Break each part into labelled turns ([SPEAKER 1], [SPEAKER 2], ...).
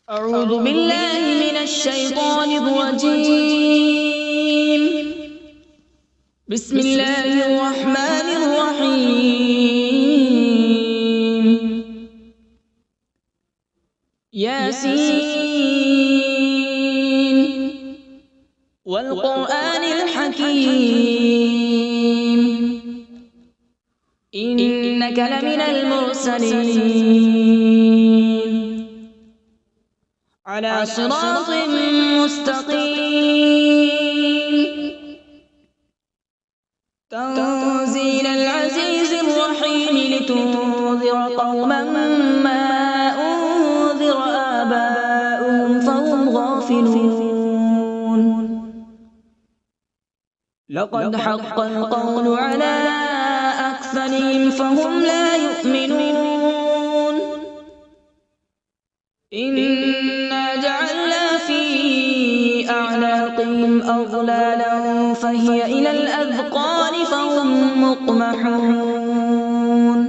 [SPEAKER 1] أعوذ بالله من الشيطان الرجيم. بسم الله الرحمن الرحيم. ياسين والقرآن الحكيم إنك لمن المرسلين على صراط مستقيم. تنزيل العزيز الرحيم لتنذر قوما ما أنذر آباؤهم فهم غافلون. لقد حق القول على أكثرهم فهم لا يؤمنون. إنا جعلنا في أعناقهم أغلالا فهي إلى الأذقان فهم مقمحون.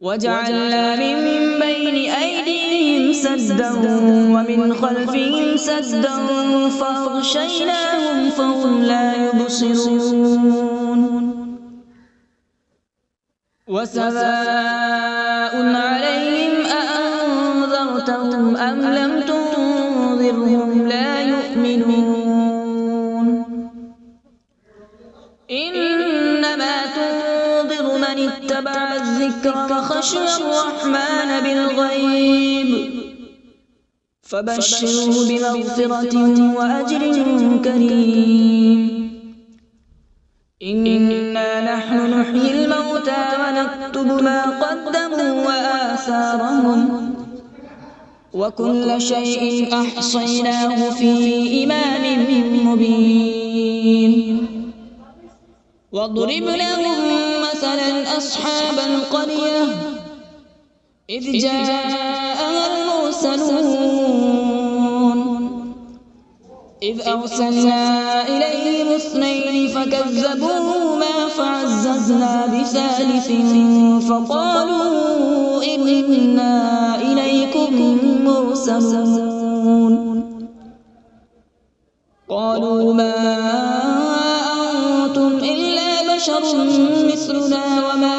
[SPEAKER 1] وجعلنا من بين أيديهم سدا ومن خلفهم سدا فأغشيناهم فهم لا يبصرون. وسواء عليهم أأنذرتهم أم لم تنذرهم لا يؤمنون. إنما تنذر من اتبع الذكر وخشي الرحمن بالغيب فبشره بمغفرة وأجر كريم. إنا نحن نحيي الموتى ونكتب ما قدموا وآثارهم وكل شيء أحصيناه في إمام مبين. واضرب لهم مثلا أصحاب القرية إذ جاءها المرسلون إذ أرسلنا إليهم اثنين فكذبوهما فعززنا بثالث فقالوا إنا إليكم مرسلون. قالوا ما أنتم إلا بشر مثلنا وما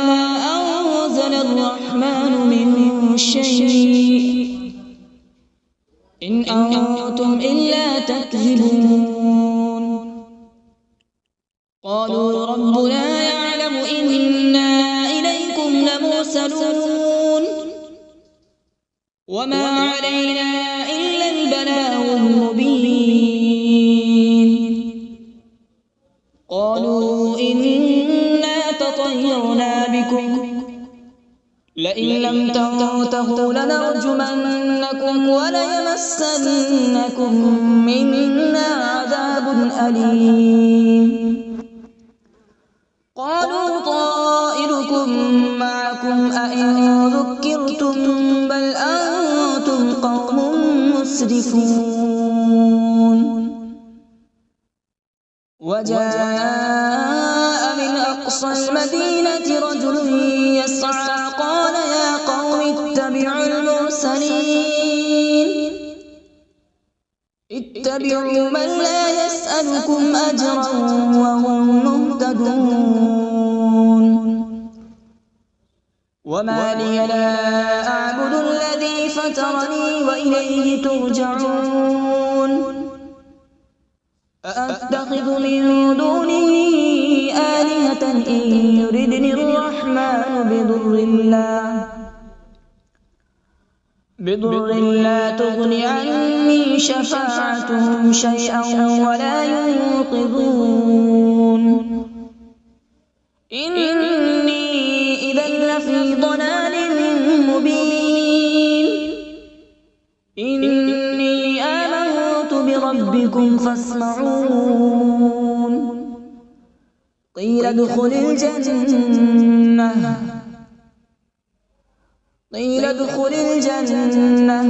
[SPEAKER 1] أنزل الرحمن من شيء إن أنتم إلا تكذبون. قالوا ربنا يعلم إنا إليكم لمرسلون وما علينا إلا البلاغ المبين. قالوا إنا تطيرنا بكم لئن لم تنتهوا لنرجمنكم وليمسنكم منا عذاب أليم. قالوا طائركم معكم أئن ذكرتم بل أنتم قوم مسرفون. وجاء من أقصى المدينة رجل يسعى قال يا قوم اتبعوا المرسلين اتبعوا من لا يسألكم أجرا وهم مهتدون. وما لي لا أعبد الذي فطرني وإليه ترجعون. أأتخذ من دونه آلهة إن يردني الرحمن بضر لا تغن عني شفاعتهم شيئا ولا ينقذون. إني إذا لفي ضلال مبين. إني آمنت بربكم فاسمعون. قيل ادخل الجنة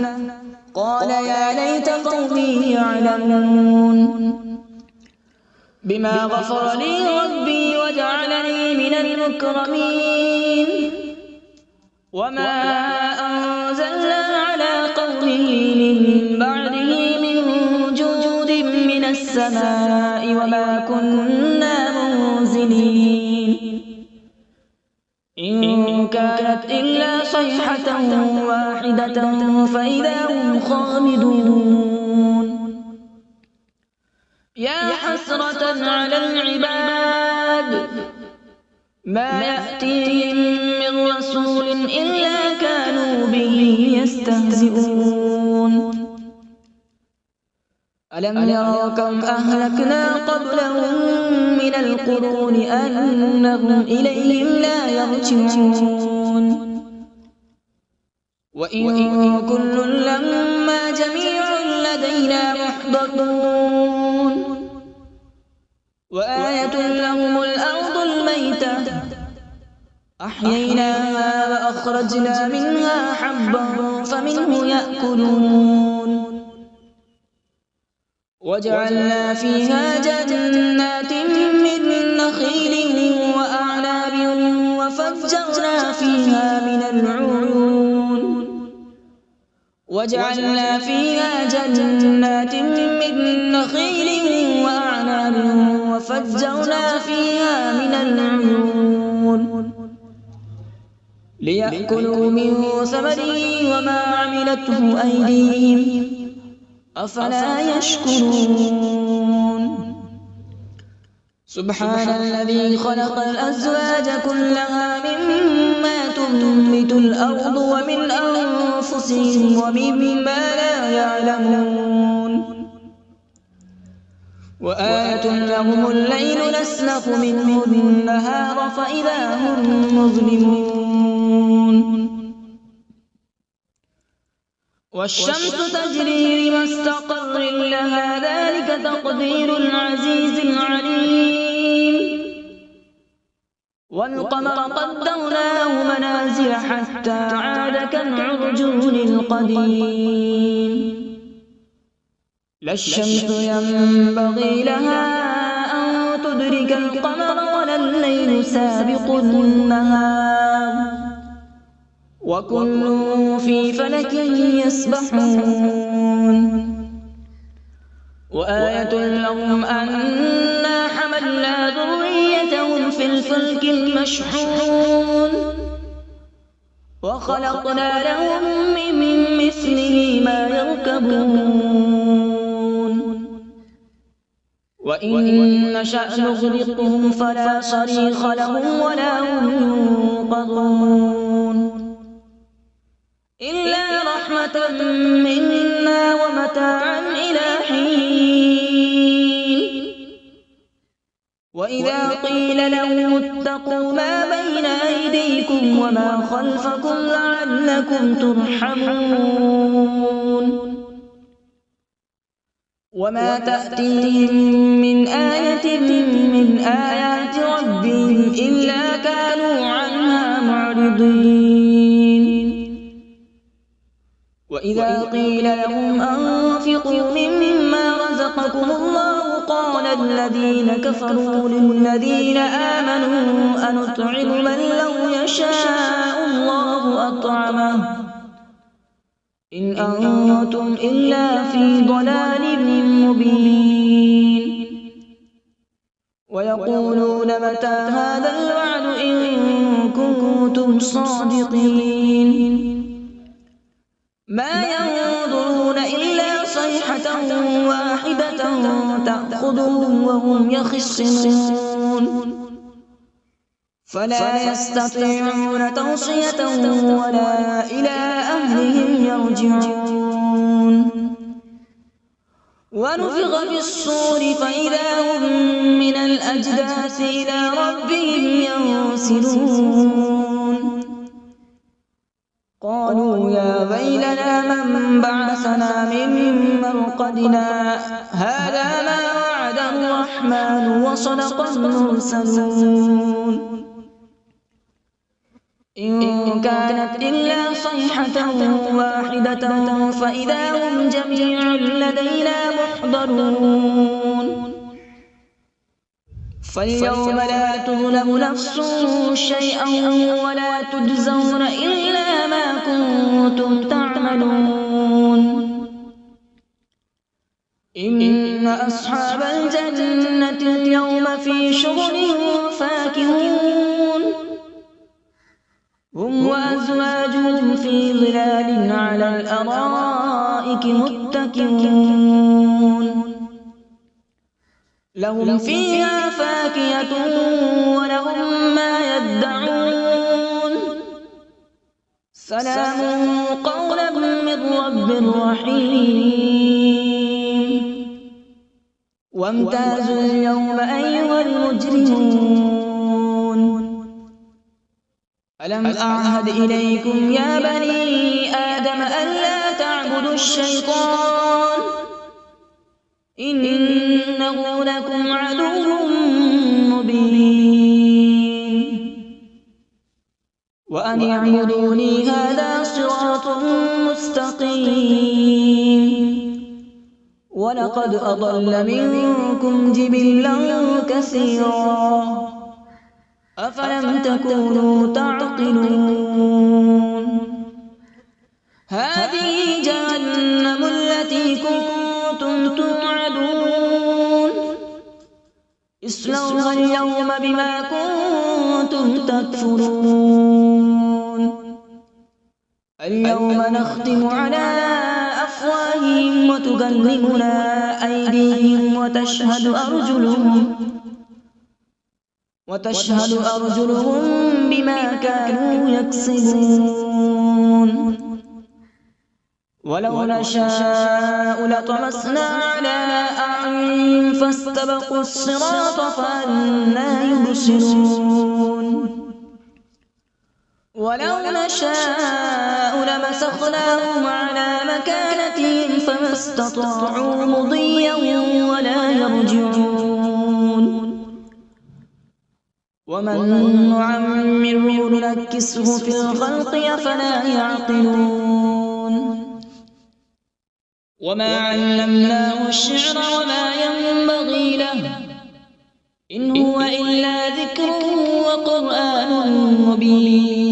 [SPEAKER 1] قال يا ليت قومي يعلمون. بما غفر لي ربي وجعلني من المكرمين. وما أنزلنا على قوله من بعده من جود من السماء وما كنا منزلين إن كانت إلا صيحة واحدة فإذا هم خامدون يا حسرة على العباد ما يأتيهم من رسول إلا كانوا به يستهزئون ألم يروا كم أهلكنا قبلهم من القرون أنهم إليهم لا يرجعون وإن كل لما جميع لدينا محضرون وآية لهم الأرض الميتة أحييناها وأخرجنا منها حبا فمنه يأكلون وجعلنا فيها جنات من نخيل وأعناب وفجرنا فيها من العيون وجعلنا فيها جنات من نخيل وأعناب وفجرنا فيها من العيون ليأكلوا من ثمره وما عملته أيديهم أفلا يشكرون سبحان الذي خلق الأزواج كلها مما تنبت الأرض ومن أنفسهم ومما لا يعلمون وآية لهم الليل نسلخ منه النهار فإذا هم مظلمون والشمس تجري لمستقر لها ذلك تقدير العزيز العليم والقمر قدرناه منازل حتى عاد كالعرجون القديم لا الشمس ينبغي لها أن تدرك القمر ولا الليل سابق النهار وكل في فلك يسبحون وآية لهم أنا حملنا ذريتهم في الفلك المشحون وخلقنا لهم من مثله ما يركبون وإن نشأ نغرقهم فلا صريخ لهم ولا هم ينقذون إلا رحمة منا ومتاعا إلى حين وإذا قيل لهم اتقوا ما بين أيديكم وما خلفكم لعلكم ترحمون وما تأتيهم من آية من آيات ربهم إلا كانوا عنها معرضين وإذا قيل لهم أنفقوا مما رزقكم الله قال الذين كفروا للذين آمنوا أنطعم من لو يشاء الله أطعمه إن أنتم إلا في ضلال مبين ويقولون متى هذا الوعد إن كنتم صادقين ما ينظرون إلا صيحة واحدة تأخذهم وهم يخصمون فلا يستطيعون توصية ولا إلى أهلهم يرجعون ونفخ في الصور فإذا هم من الأجداث إلى ربهم ينسلون قالوا يا ويلنا من بعثنا من مرقدنا هذا ما وعد الرحمن وصدق المرسلون إن كانت إلا صيحة واحدة فإذا هم جميع لدينا محضرون فاليوم لا تظلم نفس شيئا ولا تجزون إلا ما كنتم تعملون إن أصحاب الجنة اليوم في شغل فاكهون هم وأزواجهم في ظلال على الأرائك متكئون لهم فيها فاكهة ولهم ما يدعون سلام قولا من رب رحيم وامتازوا اليوم أيها المجرمون ألم أعهد إليكم يا بني آدم ألا تعبدوا الشيطان إنه لكم عدو مبين وأن اعبدوني هذا صراط مستقيم ولقد أضل منكم جبلا كثيرا أفلم تكونوا تعقلون هذه جهنم التي كنتم توعدون اصلوها اليوم بما كنتم تكفرون اليوم نختم على أفواههم وتكلمنا أيديهم وتشهد أرجلهم بما كانوا يكسبون ولو نشاء لطمسنا على أعينهم فاستبقوا الصراط فأنى يبصرون ولو نشاء لمسخناهم على مكانتهم فما استطاعوا مضيا ولا يرجعون ومن نعمره ننكسه في الخلق أفلا يعقلون وما علمناه الشعر وما ينبغي له إن هو إلا ذكر وقرآن مبين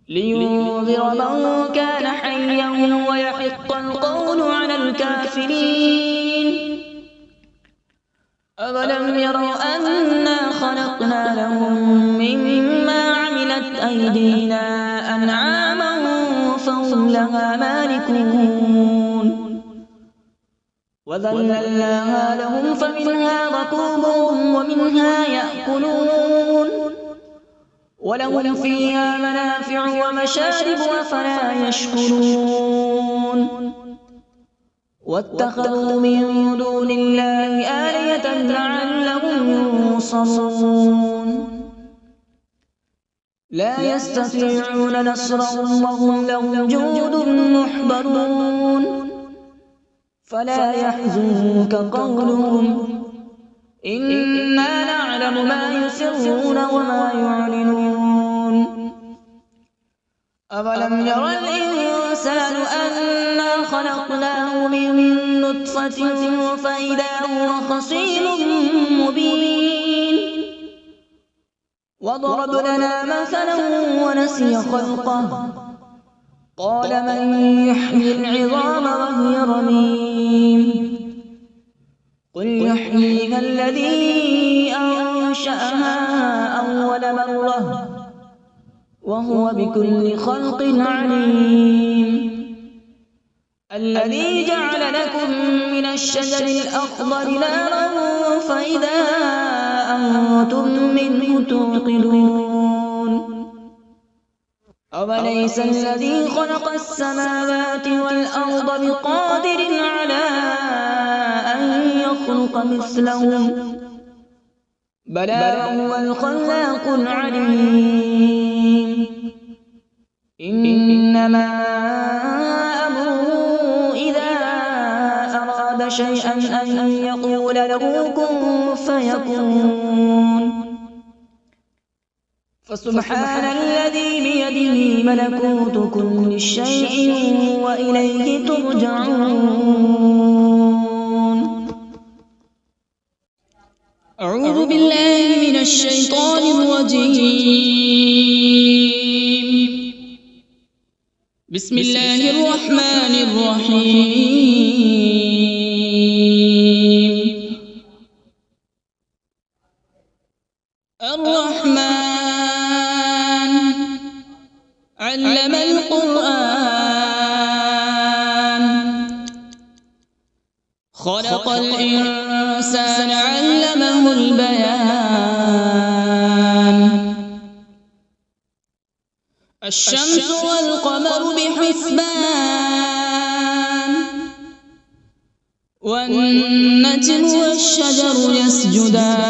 [SPEAKER 1] لينذر من كان حيا ويحق القول على الكافرين أولم يروا أنا خلقنا لهم مما عملت أيدينا أنعاما فهم لها مالكون وذللناها لهم فمنها ركوبهم ومنها يأكلون ولهم فيها منافع ومشارب أفلا يشكرون واتخذوا من دون الله آلهة لعلهم ينصرون لا يستطيعون نصرهم وهم لهم جند محضرون فلا يحزنك قولهم إنا نعلم ما يسرون وما يعلنون أولم ير الإنسان أنا خلقناه من نطفة فإذا هو خصيم مبين وضرب لنا مثلا ونسي خلقه قال من يحيي العظام وهي رميم قل يحييها الذي أنشأها أول مرة وهو بكل خلق عليم الذي جعل لكم من الشجر الأخضر نارا فإذا أنتم منه توقدون أوليس الذي خلق السماوات والأرض بقادر على أن يخلق مثلهم بلى وهو الخلاق العليم إنما أمره إذا أراد شيئا أن يقول له كن فيكون فسبحان الذي بيده ملكوت كل شيء وإليه ترجعون أعوذ بالله من الشيطان الرجيم بسم الله الرحمن الرحيم. الرحمن علم القرآن، خلق الإنسان علمه البيان. الشمس والقمر بحسبان، والنجم والشجر يسجدان،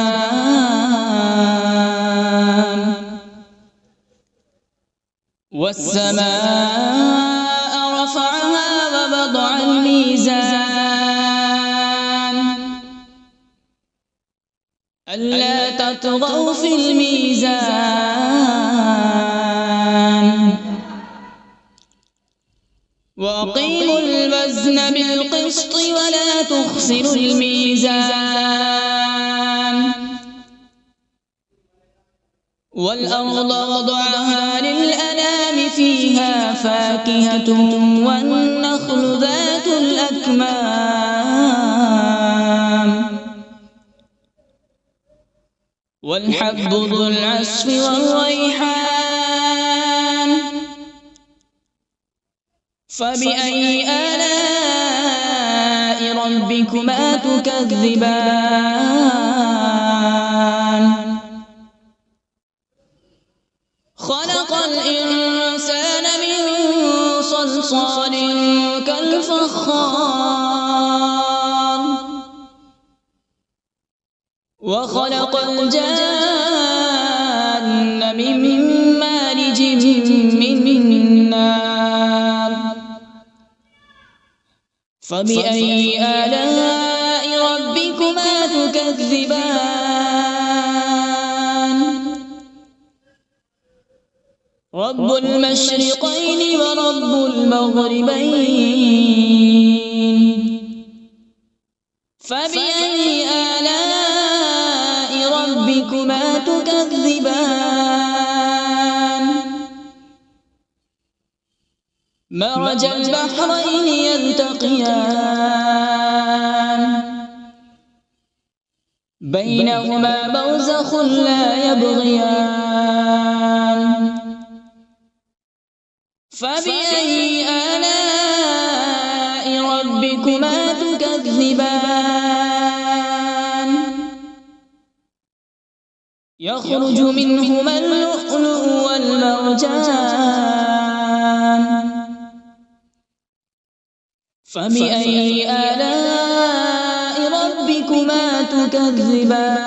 [SPEAKER 1] والسماء رفعها ووضع الميزان، ألا تطغوا في الميزان، وأقيموا الوزن بالقسط ولا تخسروا الميزان. والأرض وضعها للأنام، فيها فاكهة والنخل ذات الأكمام، والحب ذو العصف والريحان. فبأي آلاء ربكما تكذبان؟ خلق الإنسان من صلصال كالفخار، وخلق الجان من مارج من نار. فبأي آلاء ربكما تكذبان؟ رب المشرقين ورب المغربين. فبأي آلاء ربكما تكذبان؟ مرج البحرين يلتقيان، بينهما برزخ لا يبغيان. فبأي آلاء ربكما تكذبان؟ يخرج منهما اللؤلؤ والمرجان. فبأي آلاء ربكما تكذبان؟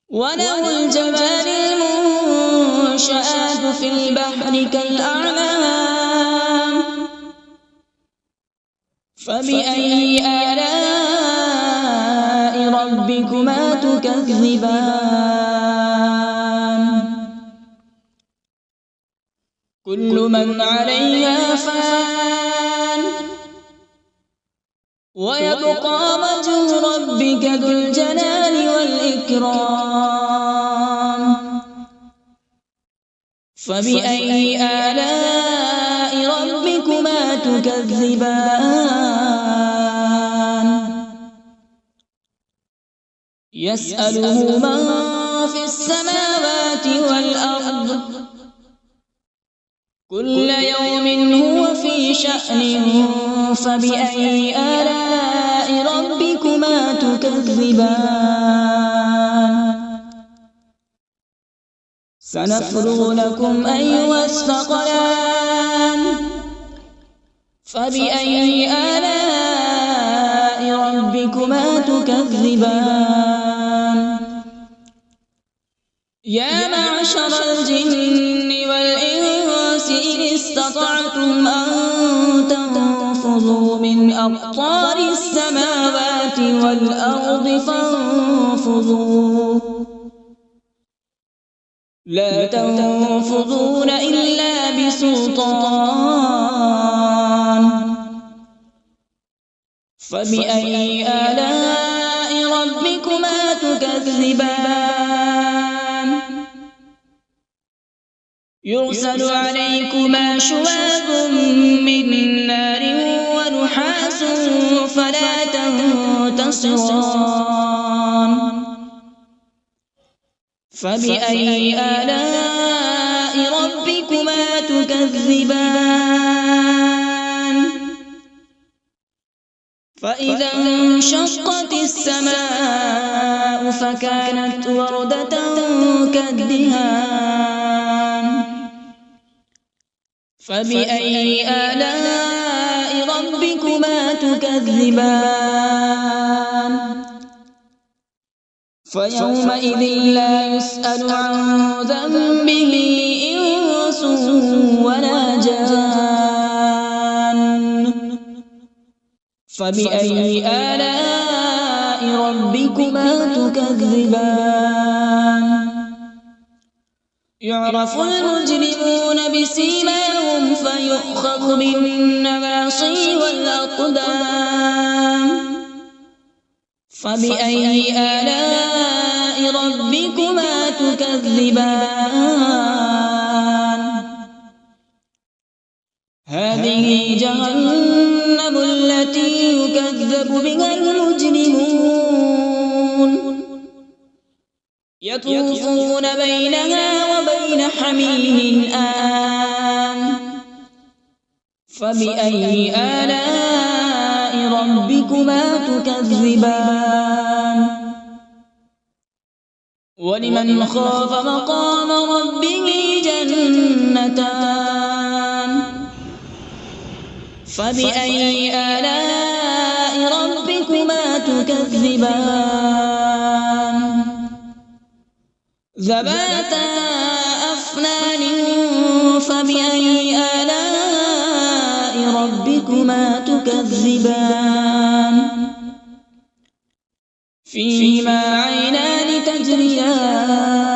[SPEAKER 1] وله الجوار المنشآت في البحر كالأعلام. فبأي آلاء ربكما تكذبان؟ كل من عليها فان، ويبقى وجه ربك ذو الجلال والإكرام. فبأي آلاء ربكما تكذبان؟ يسأله من في السماوات والأرض، كل يوم هو في شأن. فبأي آلاء ربكما تكذبان؟ سنفرغ لكم أيها الثقلان. فبأي آلاء ربكما تكذبان؟ يا معشر الجن والإنس إن استطعتم أن تنفذوا من أقطار السماوات والأرض فانفذوا، لا تنفذون إلا بسلطان. فبأي آلاء ربكما تكذبان؟ يرسل عليكما شواظ من نار ونحاس فلا تنتصران فبأي آلاء ربكما تكذبان فإذا انشقت السماء فكانت وردة كالدهان فبأي آلاء ربكما تكذبان فيومئذ لا يسأل عن ذنبه إنس ولا جان فبأي آلاء ربكما تكذبان يعرف المجرمون بسيماهم فيؤخذ بالنواصي والأقدام فبأي آلاء ربكما تكذبان هذه جهنم التي يكذب بها المجرمون يطوفون بينها وبين حميم آن فبأي آلاء ربكما تكذبان ولمن خاف مقام ربه جنتان فبأي آلاء ربكما تكذبان ذواتا أفنان فبأي آلاء ربكما تكذبان فيهما عينان تجريان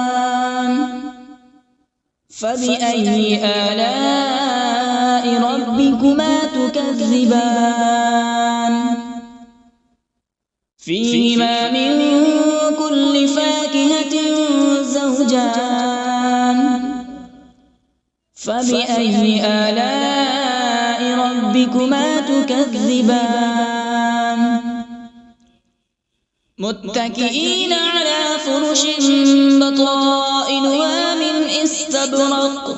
[SPEAKER 1] فبأي آلاء ربكما تكذبان فيهما من كل فاكهة زوجان فبأي آلاء ربكما تكذبان متكئين على فرش بطائنها من استبرق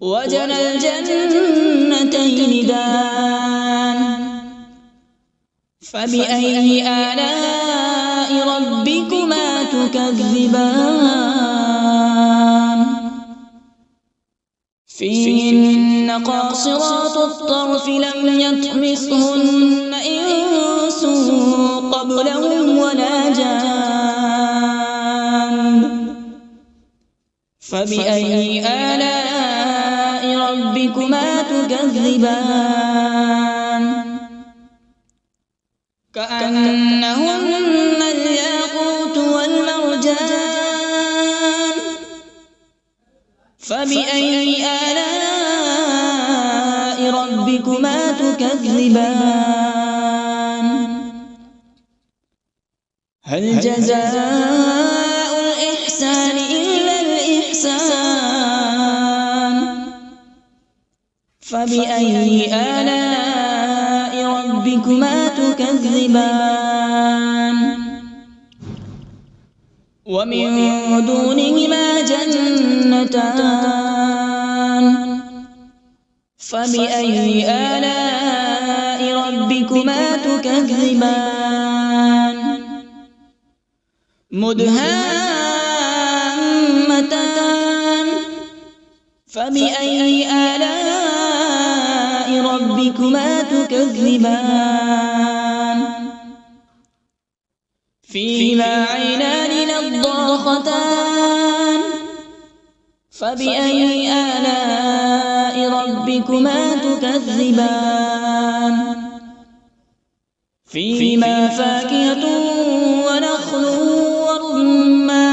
[SPEAKER 1] وجنى الجنتين دان فبأي آلاء ربكما تكذبان فيهن قاصرات الطرف لم يطمثهن إنس قبلهم ولا جان فبأي آلاء ربكما تكذبان كأنهن الياقوت والمرجان فبأي آلاء ربكما تكذبان هل جزاء الإحسان إلا الإحسان فبأي آلاء ربكما تكذبان ومن دونهما جنتان فبأي آلاء ربكما تكذبان مدهامتان فبأي آلاء ربكما تكذبان فيهما عينان نضاختان فبأي آلاء ربكما تكذبان فيهما فاكهة ونخل ورمان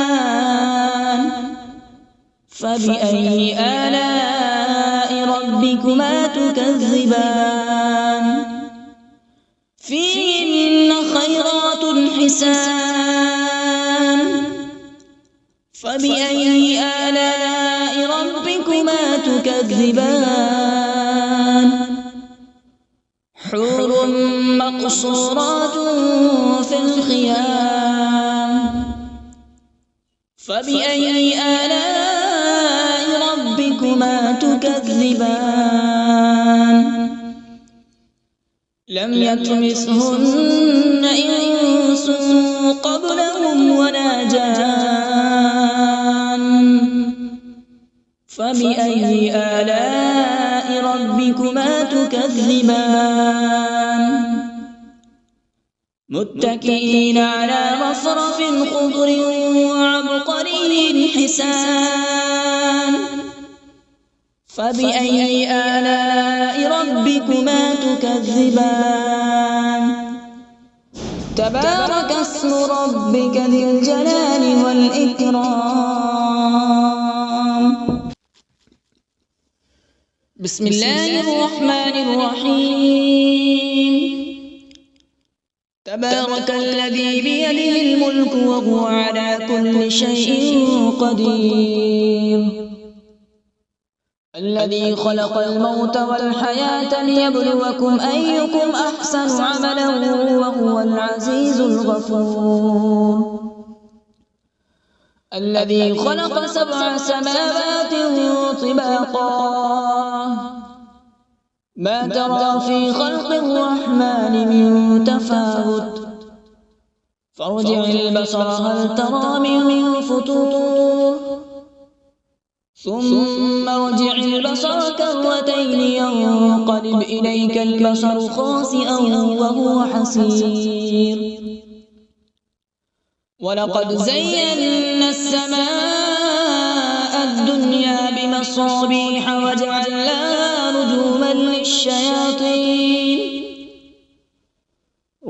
[SPEAKER 1] فبأي آلاء ربكما تكذبان فيهن خيرات حسان فبأي آلاء ربكما ربكما تكذبان حور مقصورات في الخيام فبأي آلاء ربكما تكذبان لم يطمثهن إنس قبلهم ولا جان فبأي آلاء ربكما تكذبان متكئين على رفرف خضر وعبقري حسان فبأي آلاء ربكما تكذبان تبارك اسم ربك ذي الجلال والإكرام بسم الله الرحمن الرحيم تبارك الذي بيده الملك وهو على كل شيء قدير الذي خلق الموت والحياة ليبلوكم أيكم أحسن عملا وهو العزيز الغفور الذي خلق 7 سماوات طباقا ما ترى في خلق الرحمن من تفاوت فارجع البصر هل ترى من فطور ثم ارجع البصر كرتين ينقلب إليك البصر خاسئا وهو حسير ولقد زينا السماء الدنيا بمصابيح وجعلناها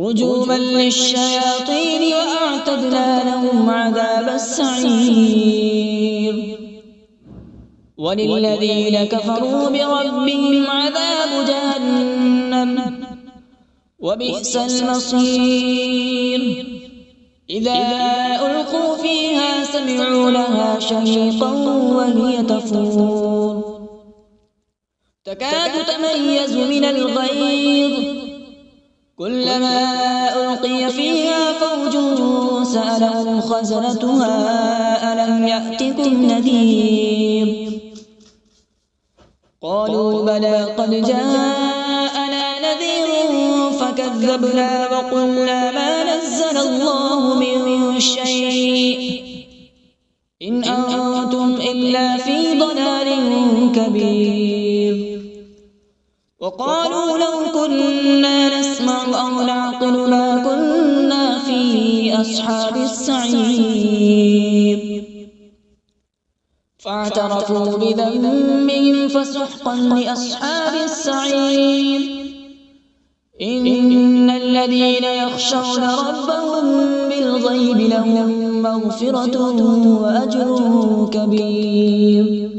[SPEAKER 1] رجوما للشياطين وأعتدنا لهم عذاب السعير وللذين كفروا بربهم عذاب جهنم وبئس المصير إذا ألقوا فيها سمعوا لها شهيقا وهي تفور تكاد تميز من الغيظ كلما ألقي فيها فوج سألهم خزنتها ألم يأتكم نذير قالوا بلى قد جاءنا نذير فكذبنا وقلنا ما نزل الله من شيء إن أنتم إلا في ضلال كبير وقالوا لو كنا نسمع أو نعقل ما كنا في أصحاب السعير فاعترفوا بذنبهم فسحقا لأصحاب السعير إن الذين يخشون ربهم بالغيب لهم مغفرة وأجر كبير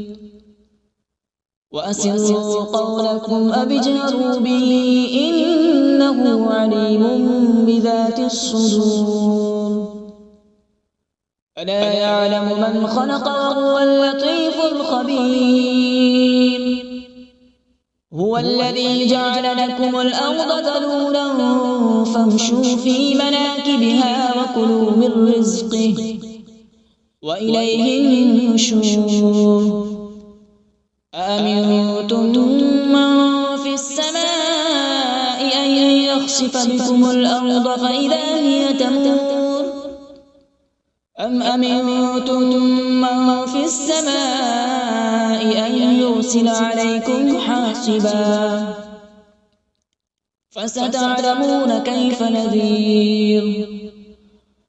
[SPEAKER 1] وأسروا قولكم أو اجهروا به إنه عليم بذات الصدور ألا يعلم من خلق وهو اللطيف الخبير هو الذي جعل لكم الأرض ذلولا فامشوا في مناكبها وكلوا من رزقه وإليه النشور أأمنتم من في السماء أن يخسف بكم الأرض فإذا هي تمور أم أمنتم من في السماء أن يرسل عليكم حاصبا فستعلمون كيف نذير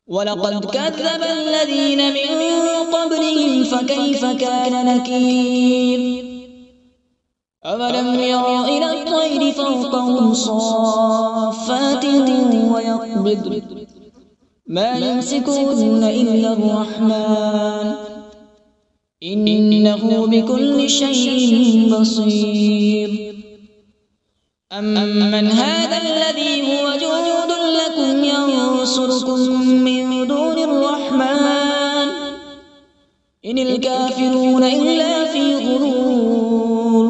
[SPEAKER 1] ولقد كذب الذين من قبلهم فكيف كان نكير أولم يروا إلى الطير فوقهم صافات ويقبض ما يمسكون إلا الرحمن إنه بكل شيء بصير أمن هذا الذي هو جند لكم ينصركم من دون الرحمن إن الكافرون إلا في غرور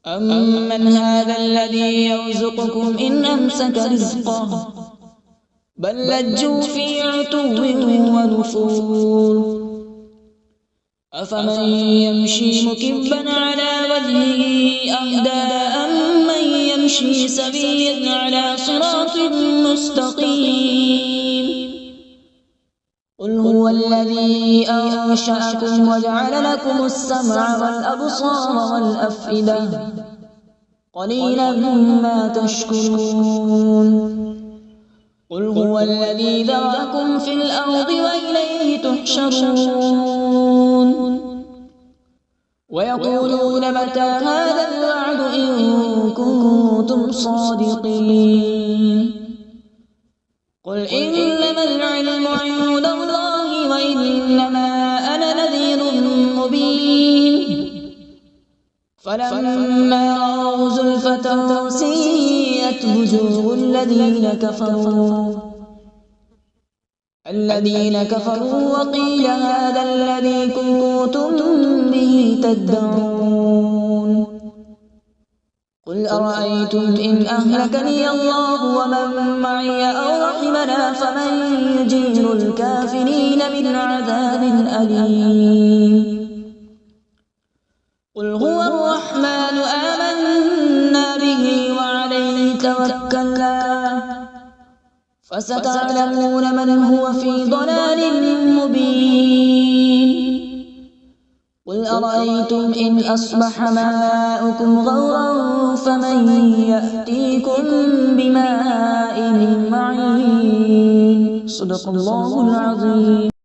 [SPEAKER 1] أمن هذا الذي يرزقكم إن أمسك رزقه بل لجوا في عتو ونفور أفمن يمشي مكبا على وجهه أهدى أمن يمشي سويا على صراط مستقيم قل هو الذي أنشأكم وجعل لكم السمع والأبصار والأفئدة قليلا ما تشكرون قل هو الذي ذرأكم في الأرض وإليه تحشرون ويقولون متى هذا الوعد إن كنتم صادقين قل إنما العلم عند الله وإنما أنا نذير مبين فلما رأوا زلفة سيئت وجوه الذين كفروا وقيل هذا الذي كنتم به تدعون قل أرأيتم إن أهلكني الله ومن معي أو رحمنا فمن يجير الكافرين من عذاب أليم قل هو الرحمن آمنا به وعليه توكلنا فستعلمون من هو في ضلال مبين قل أرأيتم إن أصبح ماؤكم غورا فمن يأتيكم بماء معين صدق الله العظيم.